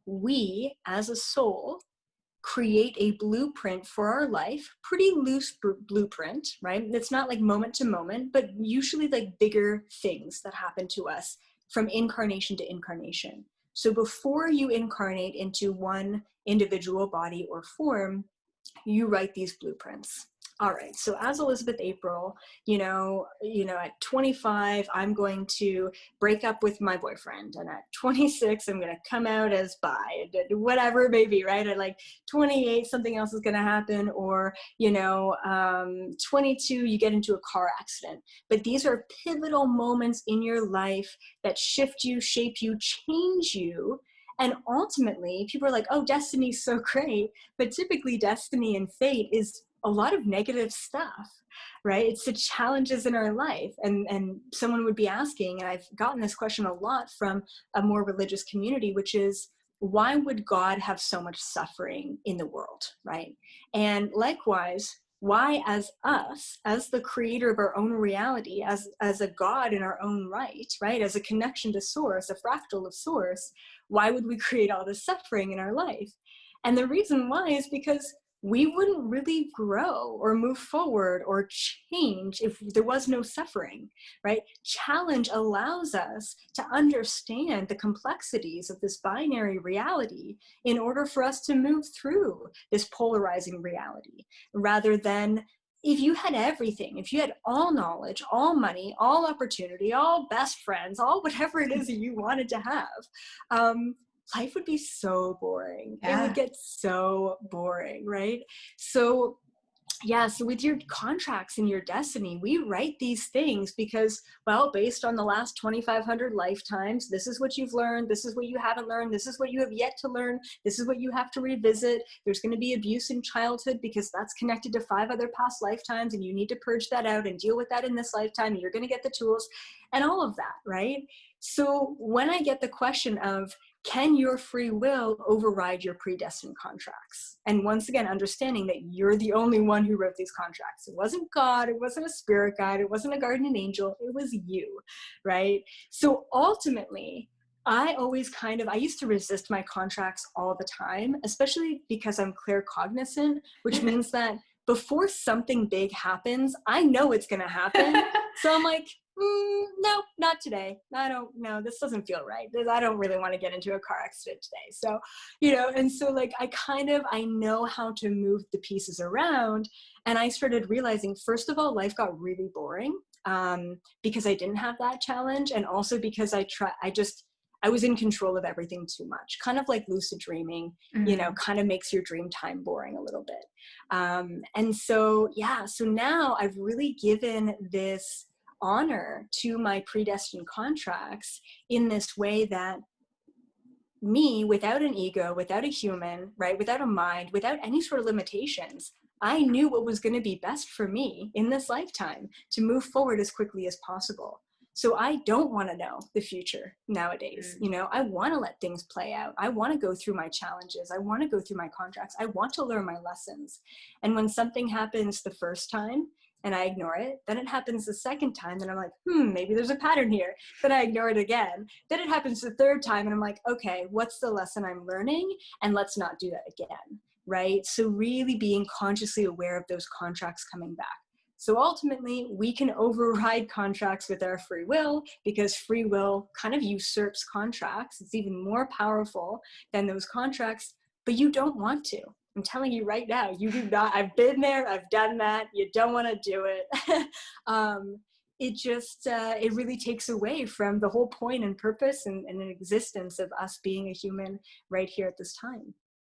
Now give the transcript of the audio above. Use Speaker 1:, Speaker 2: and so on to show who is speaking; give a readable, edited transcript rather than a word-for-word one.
Speaker 1: we as a soul create a blueprint for our life, pretty loose blueprint, right? It's not like moment to moment, but usually like bigger things that happen to us from incarnation to incarnation. So before you incarnate into one individual body or form, you write these blueprints. All right, so as Elizabeth April, at 25, I'm going to break up with my boyfriend, and at 26, I'm going to come out as bi, whatever it may be, right? At like 28, something else is going to happen, or 22, you get into a car accident. But these are pivotal moments in your life that shift you, shape you, change you. And ultimately, people are like, oh, destiny's so great. But typically, destiny and fate is a lot of negative stuff, right? It's the challenges in our life. And someone would be asking, and I've gotten this question a lot from a more religious community, which is, why would God have so much suffering in the world, right? And likewise, why as us, as the creator of our own reality, as a God in our own right? As a connection to source, a fractal of source, why would we create all this suffering in our life? And the reason why is because we wouldn't really grow or move forward or change if there was no suffering, right? Challenge allows us to understand the complexities of this binary reality in order for us to move through this polarizing reality, rather than if you had everything, if you had all knowledge, all money, all opportunity, all best friends, all whatever it is that you wanted to have, life would be so boring.
Speaker 2: Yeah.
Speaker 1: It would get so boring, right? So yeah, so with your contracts and your destiny, we write these things because, well, based on the last 2,500 lifetimes, this is what you've learned, this is what you haven't learned, this is what you have yet to learn, this is what you have to revisit. There's going to be abuse in childhood because that's connected to 5 other past lifetimes, and you need to purge that out and deal with that in this lifetime. You're going to get the tools and all of that, right? So when I get the question of, can your free will override your predestined contracts? And once again, understanding that you're the only one who wrote these contracts. It wasn't God, it wasn't a spirit guide, it wasn't a guardian angel, it was you, right? So ultimately, I used to resist my contracts all the time, especially because I'm claircognizant, which means that before something big happens, I know it's gonna happen. So I'm like, no, not today. I don't know. This doesn't feel right. I don't really want to get into a car accident today. So, and so like, I know how to move the pieces around. And I started realizing, first of all, life got really boring because I didn't have that challenge. And also because I was in control of everything too much, kind of like lucid dreaming, kind of makes your dream time boring a little bit. And so, yeah, so now I've really given this honor to my predestined contracts in this way that me, without an ego, without a human, right, without a mind, without any sort of limitations, I knew what was going to be best for me in this lifetime to move forward as quickly as possible. So I don't want to know the future nowadays. I want to let things play out. I want to go through my challenges. I want to go through my contracts. I want to learn my lessons. And when something happens the first time, and I ignore it. Then it happens the second time, and I'm like, maybe there's a pattern here. Then I ignore it again. Then it happens the third time, and I'm like, okay, what's the lesson I'm learning? And let's not do that again, right? So really being consciously aware of those contracts coming back. So ultimately, we can override contracts with our free will because free will kind of usurps contracts. It's even more powerful than those contracts, but you don't want to. I'm telling you right now, you do not. I've been there, I've done that. You don't want to do it. It really takes away from the whole point and purpose and existence of us being a human right here at this time.